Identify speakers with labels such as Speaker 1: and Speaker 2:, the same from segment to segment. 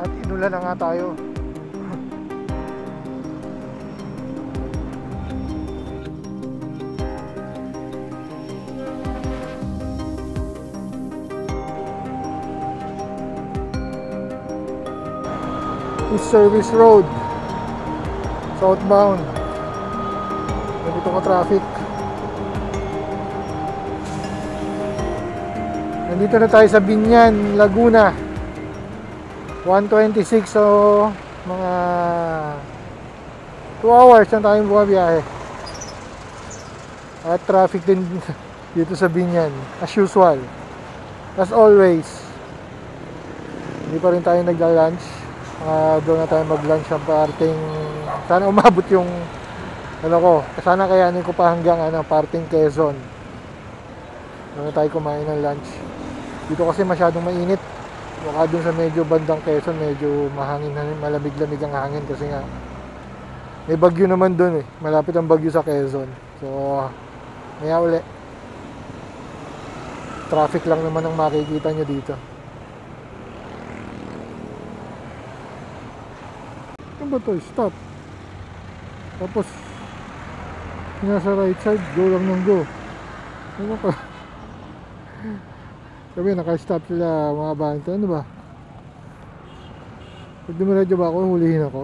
Speaker 1: At inulan na nga tayo. East Service Road, southbound. Nandito ka traffic. Nandito na tayo sa Biñan, Laguna. 1:26, so mga 2 hours na tayong bumabiyahe. At traffic din dito sa Biñan, as usual, as always. Hindi pa rin tayo nagla-lunch. Doon na tayo mag-lunch ang parting, sana umabot yung ano ko, sana kayanin ko pa hanggang parting Quezon. Doon na tayo kumain ng lunch. Dito kasi masyadong mainit. Baka dun sa medyo bandang Quezon, medyo mahangin na, malamig-lamig ang hangin kasi nga may bagyo naman dun eh. Malapit ang bagyo sa Quezon. So, maya uli. Traffic lang naman ang makikita nyo dito. Ano ba to? Stop. Tapos nasa right side, go lang ng go. Ano ka? Sabi, naka-stop sila mga banta. Ano ba? Pag dumiradyo ba ako, hulihin ako?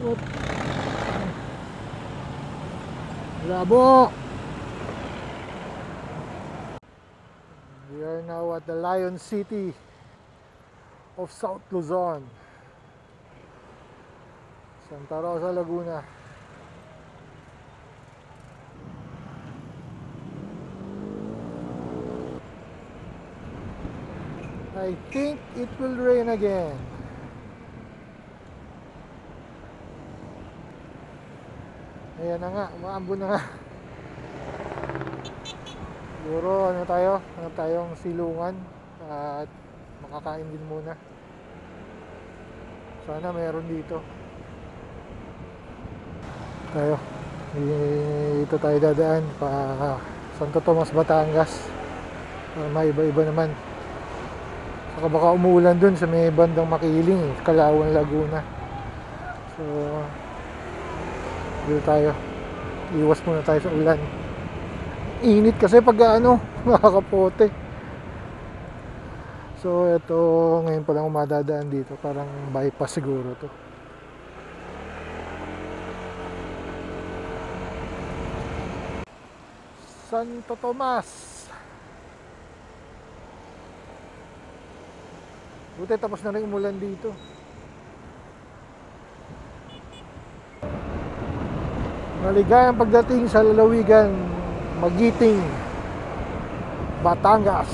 Speaker 1: What? Labo! We are now at the Lion City of South Luzon, Santa Rosa, Laguna. I think it will rain again. Ayan na nga, umaambon na nga. Siguro hanap tayong silungan at makakain din muna. Sana meron dito. Dito tayo dadaan pa Santo Tomas, Batangas. May iba-iba naman. Saka baka umuulan dun sa may bandang Makiling, Calauan, Laguna. So dito tayo. Iwas muna tayo sa ulan. Init kasi pag nakakapote. So ito, ngayon pa lang umadadaan dito. Parang bypass siguro to. Santo Tomas. Buti tapos na rin umulan dito. Maligayang pagdating sa lalawigan Magiting, Batangas.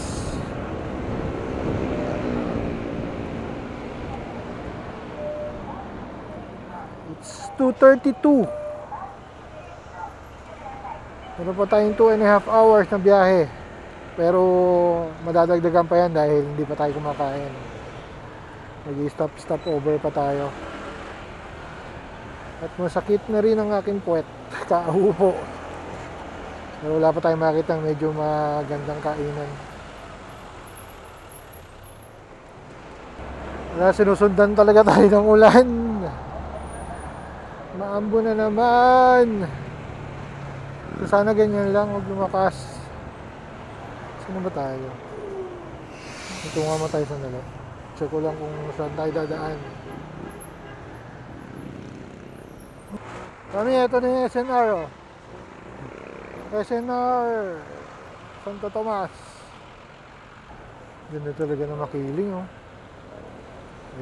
Speaker 1: It's 2:32. Meron pa tayong 2.5 hours na biyahe. Pero madadagdagan pa yan dahil hindi pa tayo kumakain. Nag-stop over pa tayo. At masakit na rin ang aking puwet. Kaupo. Pero wala pa tayong makita medyo magandang kainan. Wala, sinusundan talaga tayo ng ulan. Maambo na naman. So sana ganyan lang, huwag lumakas. Sino ba tayo? Ito nga mo tayo sandali. Check ko lang kung saan tayo dadaan. Kami, ito na yung SNR, oh. SNR Santo Tomas. Ganda talaga na Makiling, oh.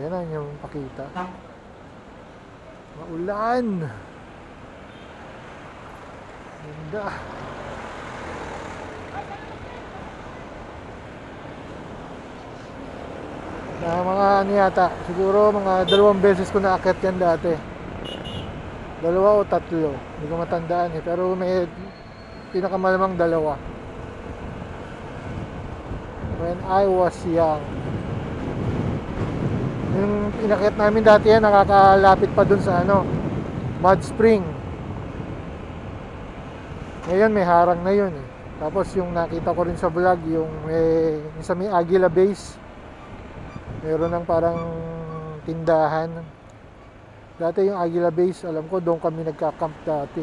Speaker 1: Ayan na yung pakita. Maulan. Ganda. Mga yata, siguro mga 2 beses ko naakyat yan dati. 2 o 3, hindi ko matandaan eh, pero may pinakamalamang 2 when I was young. Yung inakyat namin dati yan, nakakalapit pa dun sa Mud Spring. Ngayon may harang na yun eh. Tapos yung nakita ko rin sa vlog, yung sa may Aguila Base, Meron ng parang tindahan. Dati yung Aguila Base, alam ko doon kami nagka-camp dati.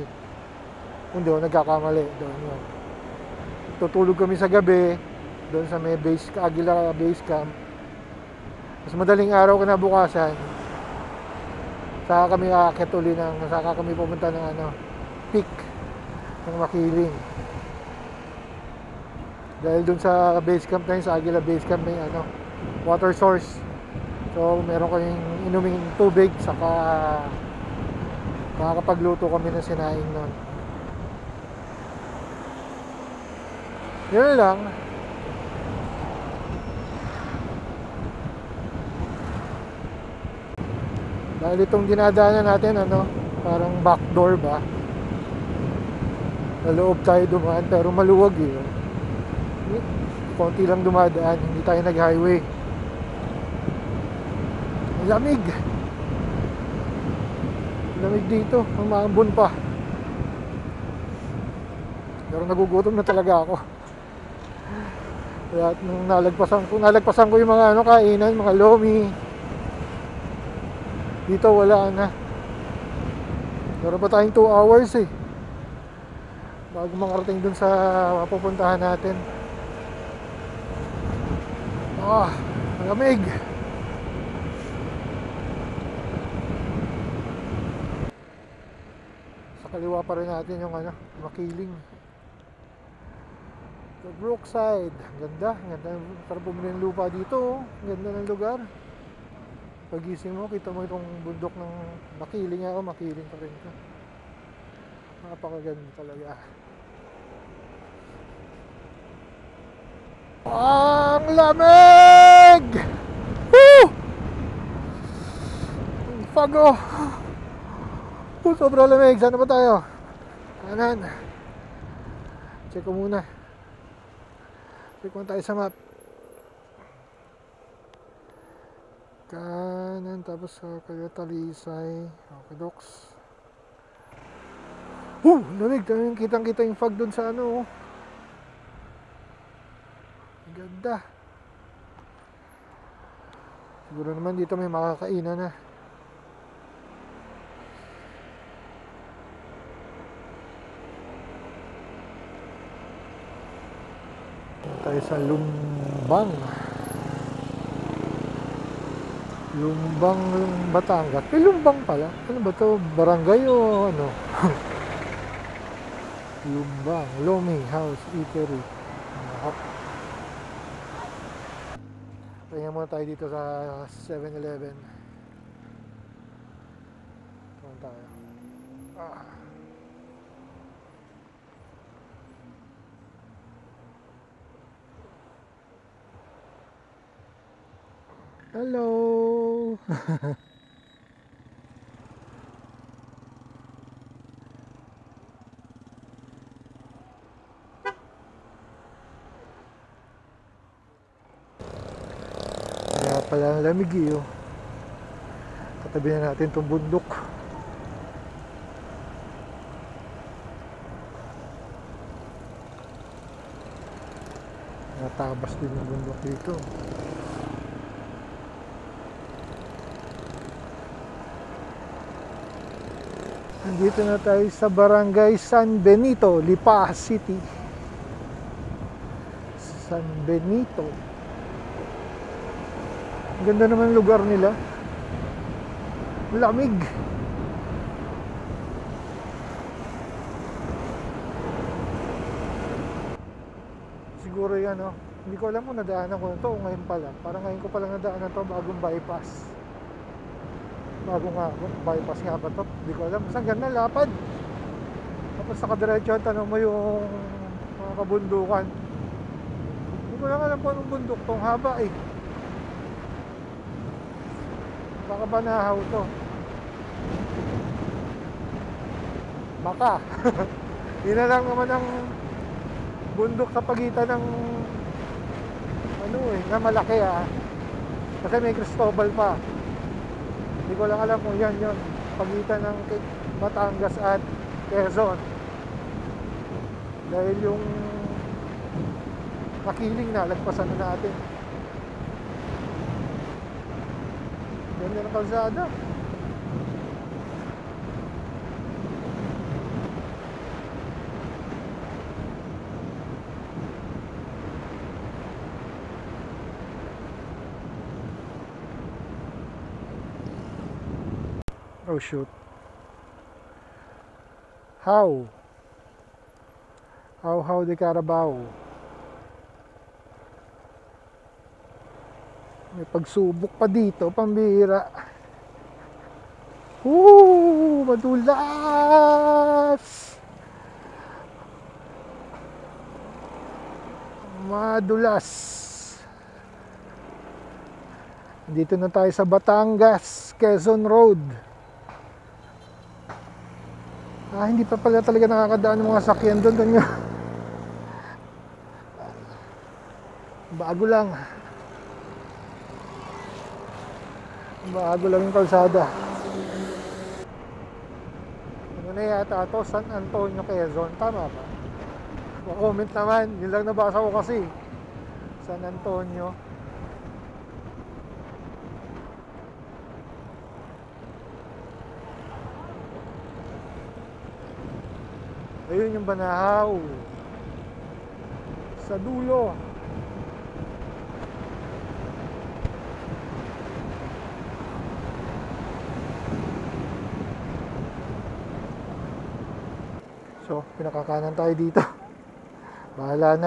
Speaker 1: Hindi ako nagkakamali doon yun. Tutulog kami sa gabi doon sa may base, Aguila Base Camp. Mas madaling araw kinabukasan, saka kami aakyat uli saka kami pumunta ng peak ng Makiling. Dahil doon sa base camp na yun, sa Aguila Base Camp, may water source. So meron kaming inuming tubig, saka makakapagluto kami ng sinaing noon. Yun lang. Dahil itong dinadaanan natin, parang backdoor ba? Sa loob tayo dumaan, pero maluwag eh. Konti lang dumadaan, hindi tayo nag-highway. Lamig. Lamig dito, umaambon pa. Pero nagugutom na talaga ako. Kaya nung nalagpasan ko yung mga kainan, mga lomi. Dito wala na. Meron pa tayong 2 hours eh, bago makarating dun sa mapupuntahan natin. Malamig. Sa kaliwa pa rin natin yung Makiling. The Brookside. Ganda. Sarap bumili ng lupa dito. Ganda ng lugar. Pagising mo, kita mo itong bundok ng Makiling. Makiling pa rin ito. Napakaganda talaga. Ang lamig! Woo! Fago! Sobrang lamig. Saan na ba tayo? Kanan. Check ko muna. Check mo tayo sa map. Kanan, tapos sa Talisay. Okay, Docs. Lamig. Kitang-kita yung fog dun sa Ganda. Siguro naman dito may makakainan na. Tayo sa Lumbang, Batangas. May Lumbang pala. Ano ba to? Barangay o ano? Lumbang, Lomi House Eatery. Pahinga muna tayo dito sa 7-Eleven. Tuman tayo. Hello. Kaya pala ang lamig eh. Katabi na natin itong bundok. Natabas din yung bundok dito. Nandito na tayo sa Barangay San Benito, Lipa City. San Benito. Ang ganda naman lugar nila. Lamig. Siguro yan Hindi ko alam kung nadaanan ko na to o ngayon pa lang. Parang ngayon ko pa lang nadaanan to, bagong bypass. Bypass nga ba to? Hindi ko alam. Basta ganda, lapad. Tapos nakadiretso, tanong mo yung mga kabundukan. Hindi ko lang alam kung anong bundok tong haba eh. Baka Banahaw to. Baka. Yun na lang naman ang bundok sa pagitan ng na malaki kasi may Cristobal pa. Hindi ko lang alam kung yan pagitan ng Batangas at Quezon. Dahil yung Makiling na lagpasan na natin. Ganda ng kalsada. Oh shoot. How the Carabao. May pagsubok pa dito, pambihira. Madulas. Madulas. Dito na tayo sa Batangas, Quezon Road. Hindi pa pala talaga nakakadaan ng mga sakyan doon nyo. Bago lang yung kalsada. Ano na yata ito? San Antonio, Quezon. Tama ba? Comment naman. Yun lang nabasa ko kasi. San Antonio. Ayun yung Banahaw. Sa dulo. So, pinakakanan tayo dito. Bahala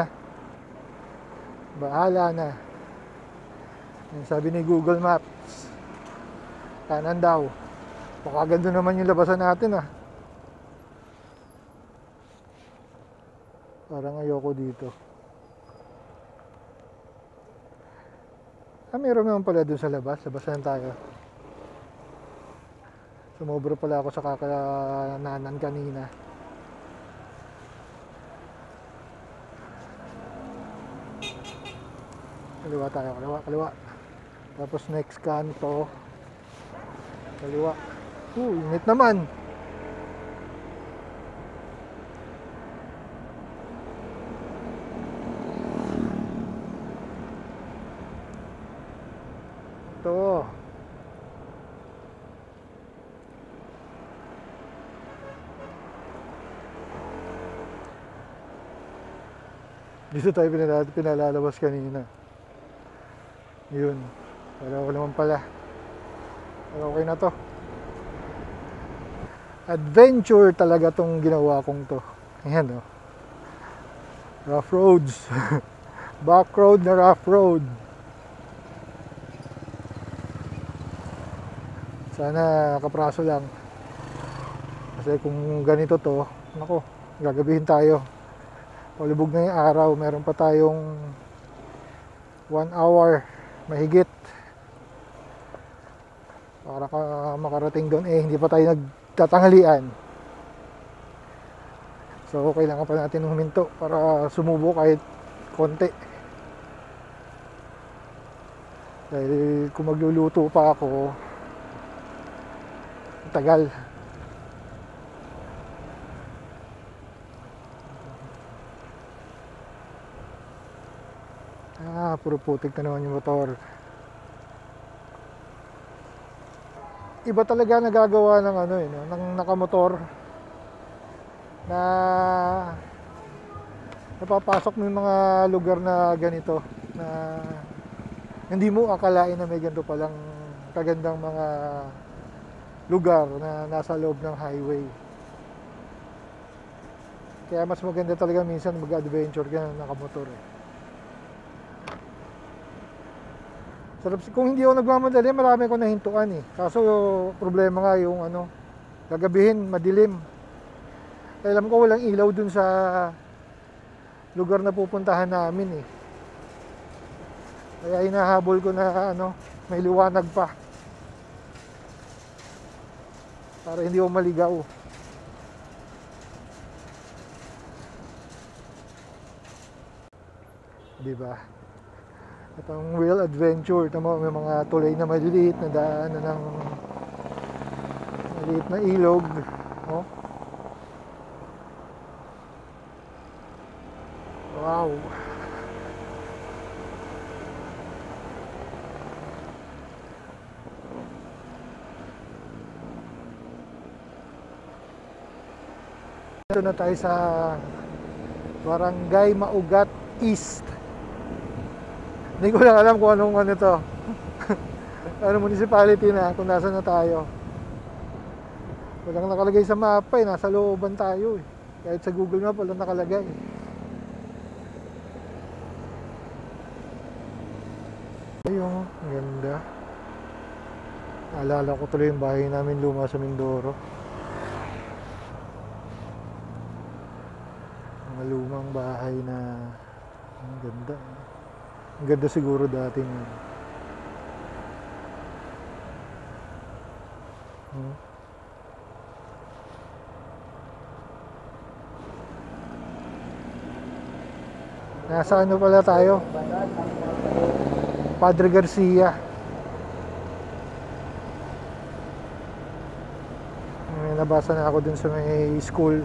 Speaker 1: na. Yung sabi ni Google Maps, kanan daw. Baka ganda naman yung labasan natin Parang ayoko dito. Meron naman pala dun sa labas. Labasan tayo. Sumobra pala ako sa kakananan kanina. Kaliwa tayo, kaliwa. Tapos next kanto. Kaliwa. Init naman. Ito. Dito tayo pinalalabas kanina. Yun. Pero ako naman pala. Pero okay na to. Adventure talaga tong ginawa kong to. Ayan Rough roads. Back road na rough road. Sana kapraso lang. Kasi kung ganito to, nako, gagabihin tayo. Palubog na yung araw, meron pa tayong 1 hour mahigit para makarating doon. Hindi pa tayo nagtatanghalian. So kailangan pa natin huminto para sumubo kahit konti. Dahil kung magluluto pa ako, tagal. Puro putik na naman yung motor. Iba talaga nagagawa ng ng nakamotor na napapasok mo yung mga lugar na ganito na hindi mo akalain na may ganito palang kagandang mga lugar na nasa loob ng highway. Kaya mas maganda talaga minsan mag-adventure ka ng nakamotor Sarap, kung hindi ako nagmamadali, marami ko nahintuan Kaso problema nga yung gagabihin, madilim. Alam ko walang ilaw dun sa lugar na pupuntahan namin Kaya hinahabol ko na may liwanag pa. Para hindi ako maligaw. Diba? Itong real adventure. Tama, may mga tulay na maliliit na daan ng maliit na ilog. Wow. Ito na tayo sa Barangay Maugat East. Hindi ko lang alam kung anong ano to. Ano municipality na, kung nasa na tayo. Walang nakalagay sa mapa eh, nasa looban tayo eh. Kahit sa Google Map walang nakalagay. Ayun, ang ganda. Naalala ko tuloy yung bahay namin luma sa Mindoro. Mga lumang bahay na ang ganda. Ang ganda siguro dati nga. Nasa ano pala tayo? Padre Garcia. May nabasa na ako dun sa may school.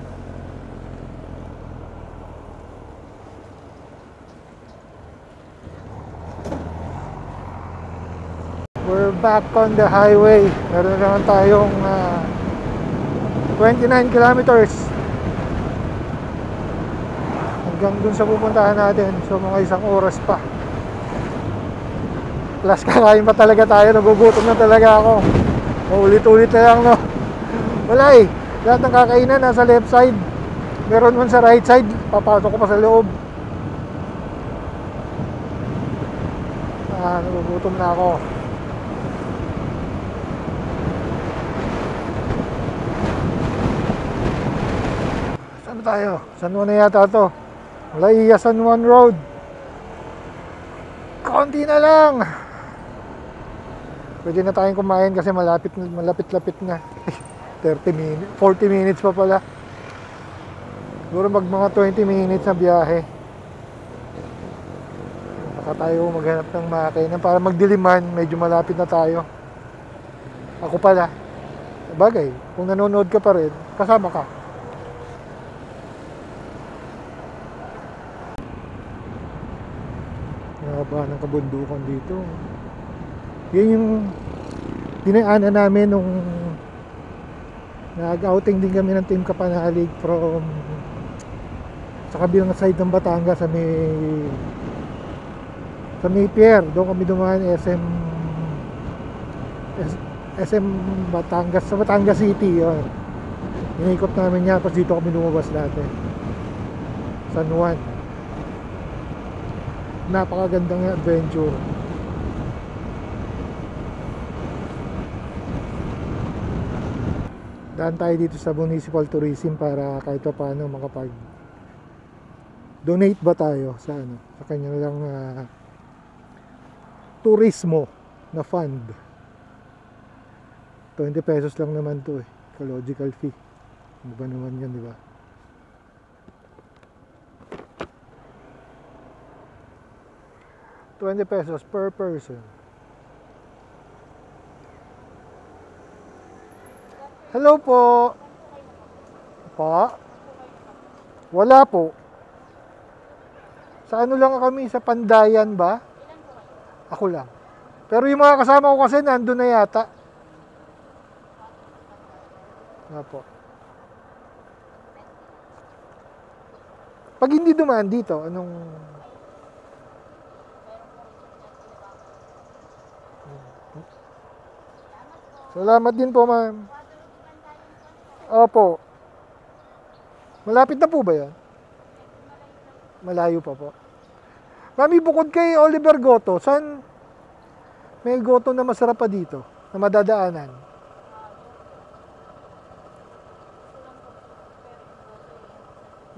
Speaker 1: We're back on the highway. Meron naman tayong 29 kilometers hanggang dun sa pupuntahan natin. So mga isang oras pa. Plus kakain pa talaga tayo. Nagugutom na talaga ako. Maulit-ulit na lang, no? Wala eh. Lahat ng kakainan nasa left side. Meron man sa right side. Papasok ko pa sa loob. Nagugutom na ako. Saan tayo? San Juan na yata to. Laia San Juan Road. Konti na lang. Pwede na tayong kumain kasi malapit-lapit na. 30 minutes, 40 minutes pa pala. Siguro mga 20 minutes na biyahe. Baka tayo maghanap ng makina para magdiliman. Medyo malapit na tayo. Ako pala. Bagay, kung nanonood ka pa rin, kasama ka. Haba ng kabundukan dito. Yan yung dinaanan namin nung nag-outing din kami ng Team Kapanalig from sa kabilang side ng Batangas sa may Pier. Doon kami dumaan SM Batangas, sa Batangas City yun. Inikot namin yan, tapos dito kami lumabas dati San Juan. Napakagandang adventure. Daan tayo dito sa municipal tourism para kahit pa paano makapag donate ba tayo sa ano, sa kanilang turismo na fund. 20 pesos lang naman to eh, ecological fee. Ano ba naman yan, di ba? ₱20 per person. Hello po. Pa? Wala po. Sa ano lang kami, sa Pandayan ba? Ako lang. Pero yung mga kasama ko kasi nandun na yata. Nga po. Pag hindi dumaan dito, anong... Salamat din po, ma'am. Opo. Malapit na po ba yan? Malayo pa po. Mami, bukod kay Oliver Goto, saan may goto na masarap pa dito na madadaanan?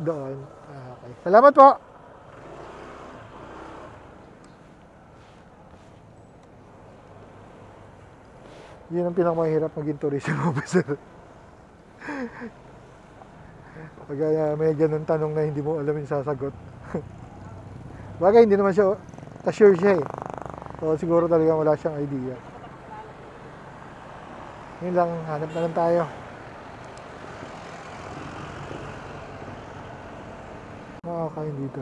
Speaker 1: Doon. Okay. Salamat po. Yun ang pinakamahirap maging tourism officer. Pag may ganun tanong na hindi mo alam yung sasagot. Bagay, hindi naman siya, sure siya eh. So siguro talaga wala siyang idea. Yun lang, hanap na lang tayo. Makakain dito.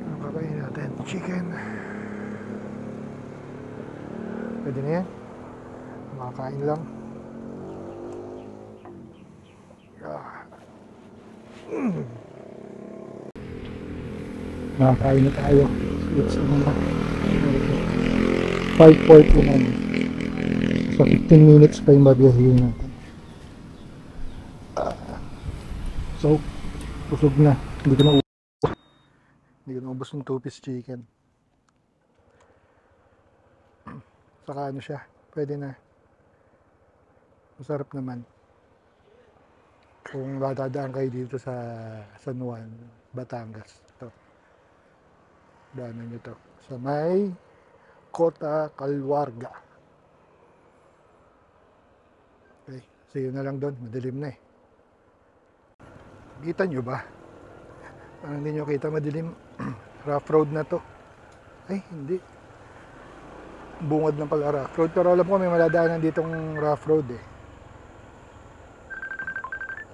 Speaker 1: Anong kakain natin? Chicken. Pwede na yan. Makakain lang. Nakakain na tayo. It's 5:49. So 15 minutes pa yung babiyahin natin. So, busog na. Hindi ko na ubos ng 2-piece chicken. Saka ano siya, pwede na. Masarap naman. Kung dadaan kayo dito sa San Juan, Batangas. Ito. Daanan nyo to. Sa may Kota Calwarga. Okay, see you na lang doon. Madilim na eh. Kita nyo ba? Parang hindi nyo kita, madilim. Rough road na to. Ay, hindi. Bungad ng pala rough road. Pero alam ko may maladaanan ditong rough road eh.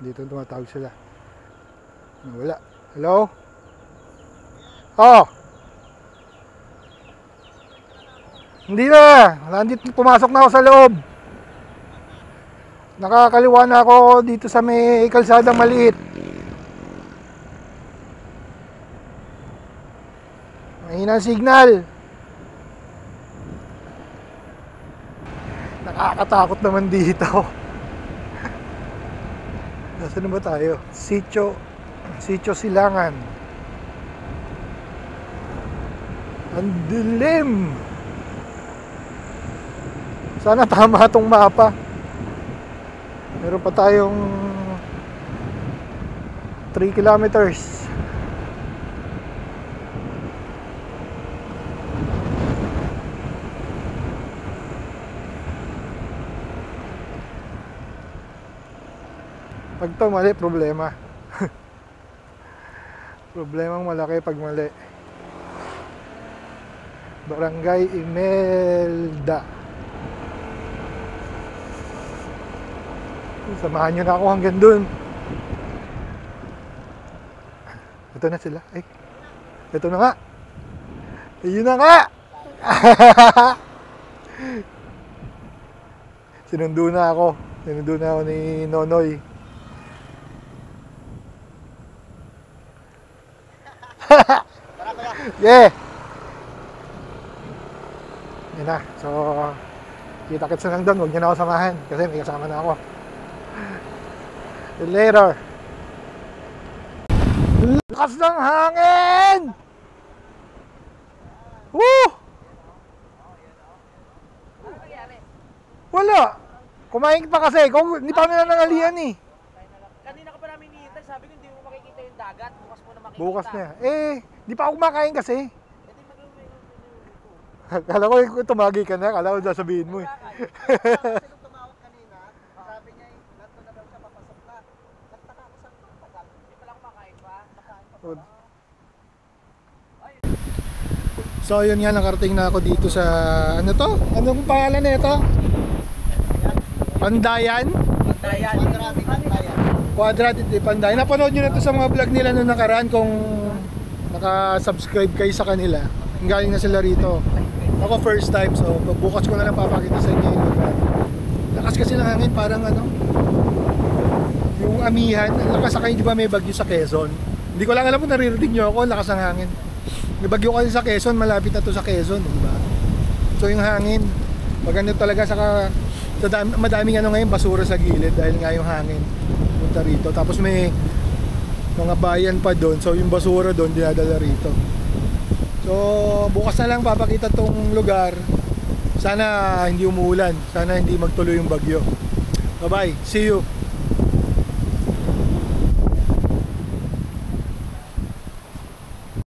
Speaker 1: Dito tumatawag sila. Nawala. Hello? Oh! Hindi na! Nandito, pumasok na ako sa loob. Nakakaliwa na ako dito sa may kalsadang maliit. Mahina ang signal. Nakakatakot naman dito. Nasaan na ba tayo? Sitio Silangan. Ang dilim. Sana tama itong mapa. Meron pa tayong 3 kilometers. Pag to mali, problema. Problemang malaki pag mali. Barangay Imelda. Samahan nyo na ako hanggang dun. Ito na sila. Ay, ito na nga. Ayun na nga. Sinundo na ako ni Nonoy. Yeah. Yan na. So, kita-kits na lang doon. Huwag nyo na ako samahan kasi may kasama na ako. Later. Lakas ng hangin! Woo! Wala. Kumain pa kasi. Hindi pa na nangalian eh.
Speaker 2: Kanina ka pa namin hinihintay. Sabi ko hindi mo makikita yung dagat. Bukas mo na makikita.
Speaker 1: Bukas na. Eh, di pa ako kumakain kasi. Kala ko tumagi ka na. Kala ko sasabihin mo eh.
Speaker 2: Tumawag kanina. Sabi niya nato na daw siya papasok na. Nagtaka ko sa tagal. Hindi pa lang kumakain pa.
Speaker 1: So yun nga, nakarating na ako dito sa ano to? Anong pangalan na ito? Pandayan?
Speaker 2: Pandayan.
Speaker 1: Quadratic de Pandayan. Napanood nyo na to sa mga vlog nila noong nakaraan kung naka-subscribe kayo sa kanila. Galing na sila rito. Ako first time, so bukas ko na lang papakita sa inyo yung lugar. Lakas kasi ng hangin, parang ano, yung amihan, ang lakas sa kayo, di ba may bagyo sa Quezon? Hindi ko lang alam kung naririnig nyo ako, lakas ng hangin. May bagyo kasi sa Quezon, malapit na to sa Quezon, di ba? So yung hangin, maganda talaga, saka madaming ano ngayon, basura sa gilid dahil nga yung hangin punta rito. Tapos may mga bayan pa doon, so yung basura doon dinadala rito. So bukas na lang papakita tong lugar. Sana hindi umuulan, sana hindi magtuloy yung bagyo. Bye bye, see you.